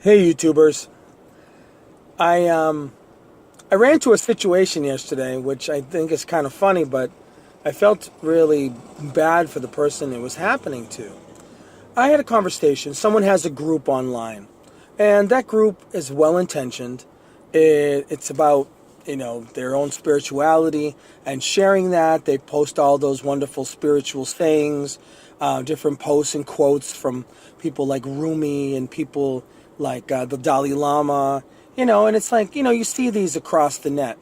Hey YouTubers. I ran into a situation yesterday which I think is kind of funny, but I felt really bad for the person it was happening to. I had a conversation. Someone has a group online, and that group is well intentioned. It's about their own spirituality and sharing that. They post all those wonderful spiritual sayings, different posts and quotes from people like Rumi and people like the Dalai Lama. And it's like you see these across the net,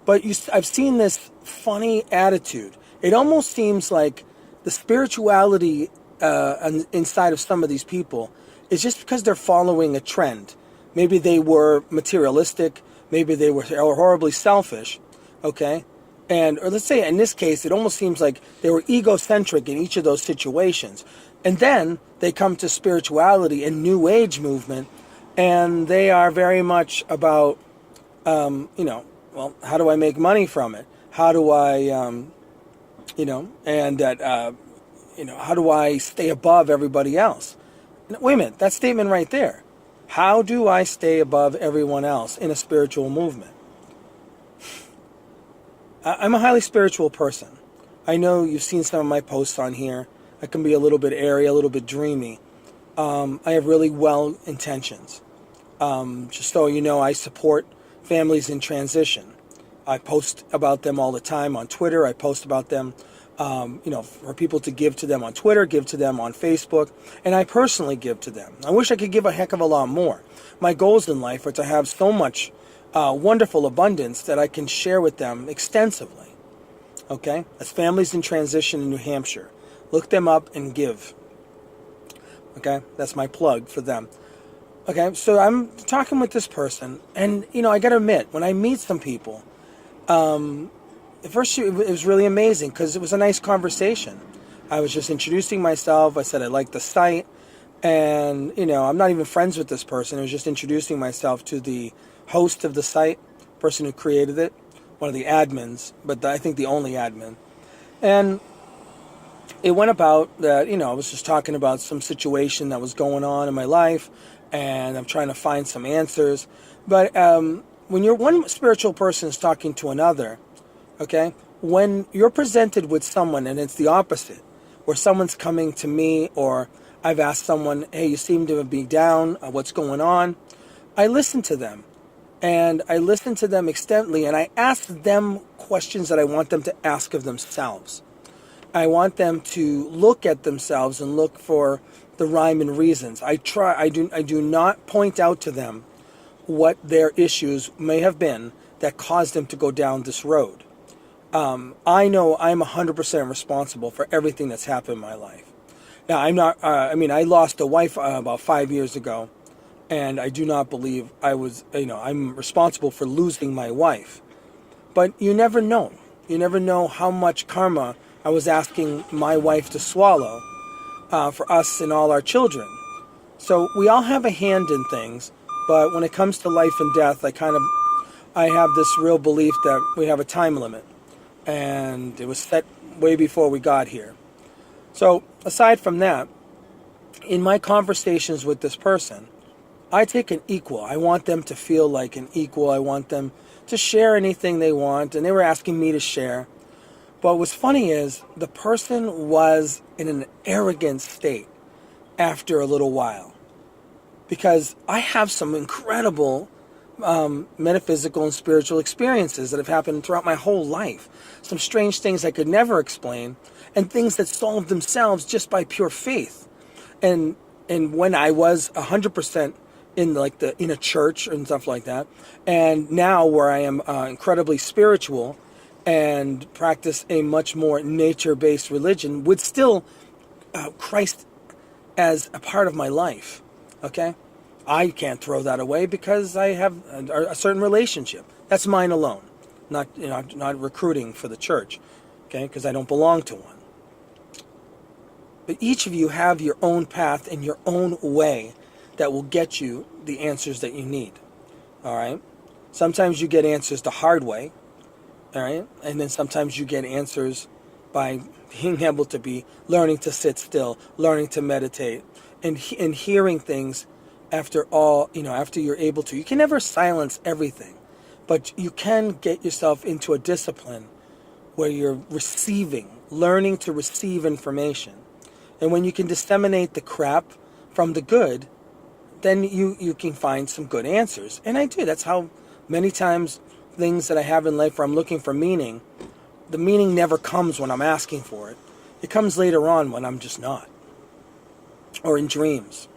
but I've seen this funny attitude. It almost seems like the spirituality inside of some of these people is just because they're following a trend. Maybe they were materialistic. Maybe they were horribly selfish. Okay? Or let's say in this case, it almost seems like they were egocentric in each of those situations. And then they come to spirituality and New Age movement, and they are very much about, well, how do I make money from it? How do I, how do I stay above everybody else? Wait a minute, that statement right there. How do I stay above everyone else in a spiritual movement? I'm a highly spiritual person. I know you've seen some of my posts on here. I can be a little bit airy, a little bit dreamy. I have really well intentions. Just so you know, I support families in transition. I post about them all the time on Twitter. I post about them, for people to give to them on Twitter, give to them on Facebook, and I personally give to them. I wish I could give a heck of a lot more. My goals in life are to have so much wonderful abundance that I can share with them extensively. Okay? That's Families in Transition in New Hampshire. Look them up and give. Okay? That's my plug for them. Okay, so I'm talking with this person, and, I got to admit, when I meet some people, at first it was really amazing because it was a nice conversation. I was just introducing myself. I said I like the site, and, I'm not even friends with this person. I was just introducing myself to the host of the site, person who created it, one of the admins, but I think the only admin. And it went about that, I was just talking about some situation that was going on in my life, and I'm trying to find some answers. But when one spiritual person is talking to another, okay, when you're presented with someone and it's the opposite, where someone's coming to me, or I've asked someone, hey, you seem to be down, what's going on? I listen to them, and I listen to them extensively, and I ask them questions that I want them to ask of themselves. I want them to look at themselves and look for the rhyme and reasons. I do not point out to them what their issues may have been that caused them to go down this road. I know I'm 100% responsible for everything that's happened in my life. Now, I'm not, I lost a wife about 5 years ago, and I do not believe I'm responsible for losing my wife. But you never know. You never know how much karma I was asking my wife to swallow for us and all our children. So we all have a hand in things, but when it comes to life and death, I have this real belief that we have a time limit, and it was set way before we got here. So aside from that, in my conversations with this person, I take an equal. I want them to feel like an equal. I want them to share anything they want, and they were asking me to share. But what's funny is the person was in an arrogant state after a little while, because I have some incredible metaphysical and spiritual experiences that have happened throughout my whole life. Some strange things I could never explain, and things that solved themselves just by pure faith. And when I was 100% in a church and stuff like that, and now where I am incredibly spiritual and practice a much more nature-based religion with still Christ as a part of my life, okay? I can't throw that away because I have a certain relationship. That's mine alone, not recruiting for the church, okay? Because I don't belong to one. But each of you have your own path and your own way that will get you the answers that you need, all right? Sometimes you get answers the hard way, all right? And then sometimes you get answers by being able to be learning to sit still, learning to meditate, and hearing things after all, after you're able to. You can never silence everything, but you can get yourself into a discipline where you're learning to receive information. And when you can disseminate the crap from the good, then you can find some good answers. And I do. That's how many times things that I have in life where I'm looking for meaning, the meaning never comes when I'm asking for it. It comes later on when I'm just not. Or in dreams,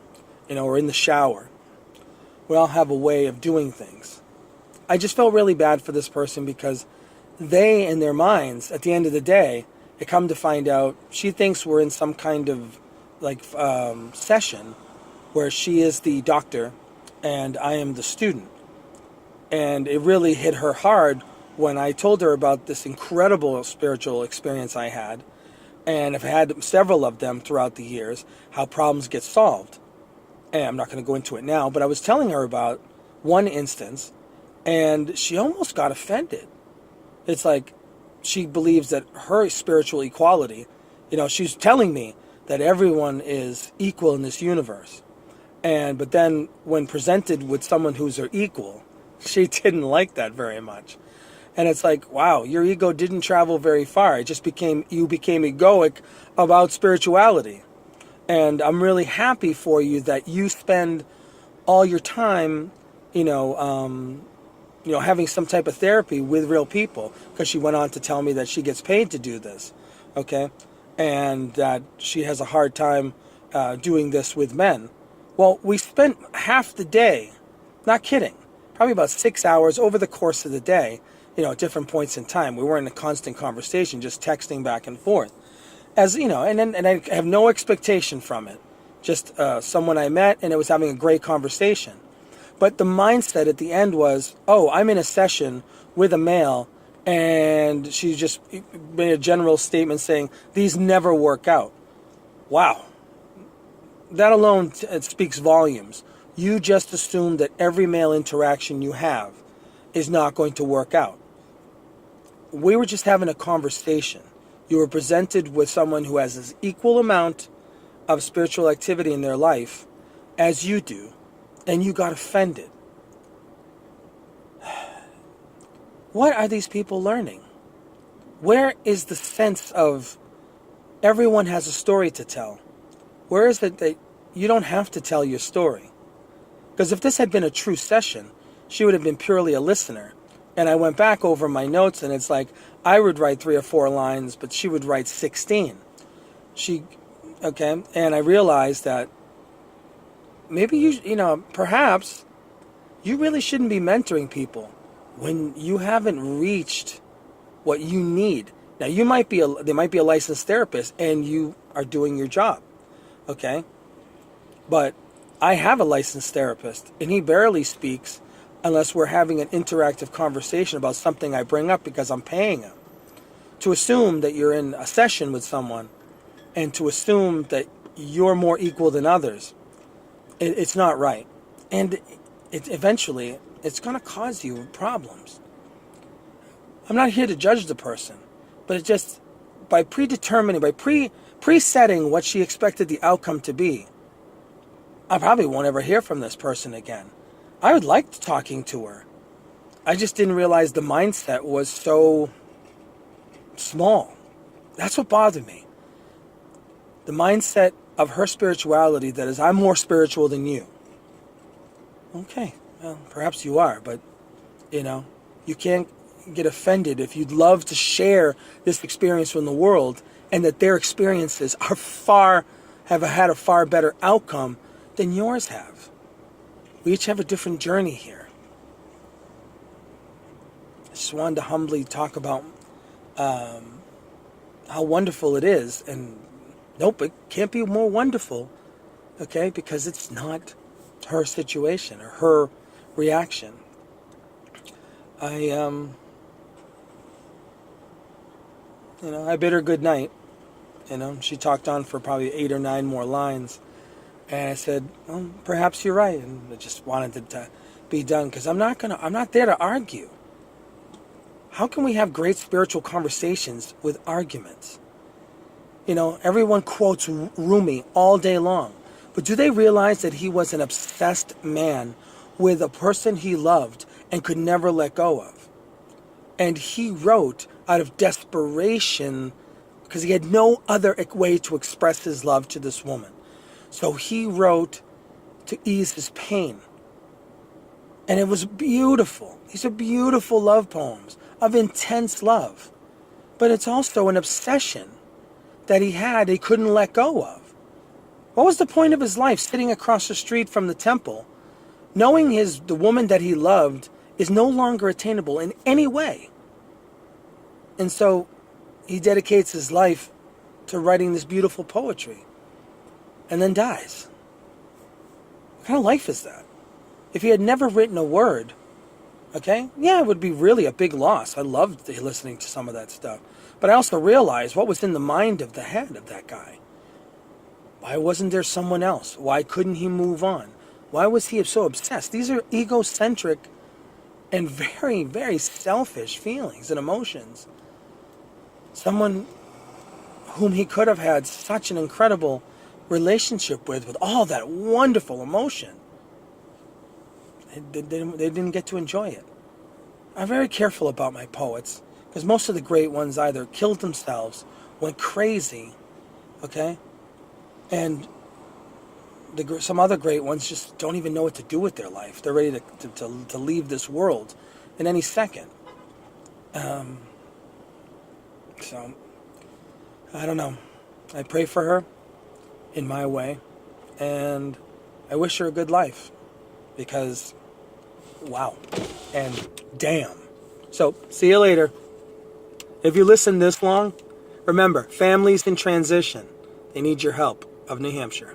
or in the shower. We all have a way of doing things. I just felt really bad for this person because they, in their minds, at the end of the day, they come to find out she thinks we're in some kind of session where she is the doctor and I am the student. And it really hit her hard when I told her about this incredible spiritual experience I had, and I've had several of them throughout the years, how problems get solved. And I'm not going to go into it now, but I was telling her about one instance, and she almost got offended. It's like she believes that her spiritual equality, she's telling me that everyone is equal in this universe. But then when presented with someone who's her equal, she didn't like that very much. And it's like, wow, your ego didn't travel very far. It just you became egoic about spirituality. And I'm really happy for you that you spend all your time, having some type of therapy with real people. Because she went on to tell me that she gets paid to do this, okay? And that she has a hard time doing this with men. Well, we spent half the day, not kidding, probably about 6 hours over the course of the day, at different points in time. We weren't in a constant conversation, just texting back and forth. And I have no expectation from it. Just someone I met, and it was having a great conversation. But the mindset at the end was, oh, I'm in a session with a male, and she just made a general statement saying, these never work out. Wow. That alone it speaks volumes. You just assume that every male interaction you have is not going to work out. We were just having a conversation. You were presented with someone who has this equal amount of spiritual activity in their life as you do, and you got offended. What are these people learning? Where is the sense of everyone has a story to tell? Where is it that you don't have to tell your story? Because if this had been a true session, she would have been purely a listener. And I went back over my notes, and it's like I would write 3 or 4 lines, but she would write 16. And I realized that maybe perhaps you really shouldn't be mentoring people when you haven't reached what you need. Now, they might be a licensed therapist, and you are doing your job, okay? But I have a licensed therapist, and he barely speaks unless we're having an interactive conversation about something I bring up because I'm paying him. To assume that you're in a session with someone and to assume that you're more equal than others, it's not right. And eventually, it's going to cause you problems. I'm not here to judge the person, but it just, by presetting what she expected the outcome to be, I probably won't ever hear from this person again. I would like talking to her. I just didn't realize the mindset was so small. That's what bothered me. The mindset of her spirituality that is, I'm more spiritual than you. Okay, well, perhaps you are, but, you can't get offended if you'd love to share this experience from the world and that their experiences have had a far better outcome than yours have. We each have a different journey here. I just wanted to humbly talk about how wonderful it is. And nope, it can't be more wonderful, okay? Because it's not her situation or her reaction. I bid her good night. She talked on for probably 8 or 9 more lines. And I said, well, perhaps you're right. And I just wanted it to be done because I'm not there to argue. How can we have great spiritual conversations with arguments? Everyone quotes Rumi all day long. But do they realize that he was an obsessed man with a person he loved and could never let go of? And he wrote out of desperation because he had no other way to express his love to this woman. So he wrote to ease his pain. And it was beautiful. These are beautiful love poems of intense love. But it's also an obsession that he couldn't let go of. What was the point of his life sitting across the street from the temple, knowing the woman that he loved is no longer attainable in any way? And so he dedicates his life to writing this beautiful poetry and then dies. What kind of life is that? If he had never written a word, okay, yeah, it would be really a big loss. I loved listening to some of that stuff. But I also realized what was in the mind of the head of that guy. Why wasn't there someone else? Why couldn't he move on? Why was he so obsessed? These are egocentric and very, very selfish feelings and emotions. Someone whom he could have had such an incredible relationship with all that wonderful emotion. They didn't get to enjoy it. I'm very careful about my poets because most of the great ones either killed themselves, went crazy, okay? And some other great ones just don't even know what to do with their life. They're ready to leave this world in any second. So, I don't know. I pray for her in my way, and I wish her a good life because, wow, and damn. So, see you later. If you listen this long, remember, families in transition, they need your help of New Hampshire.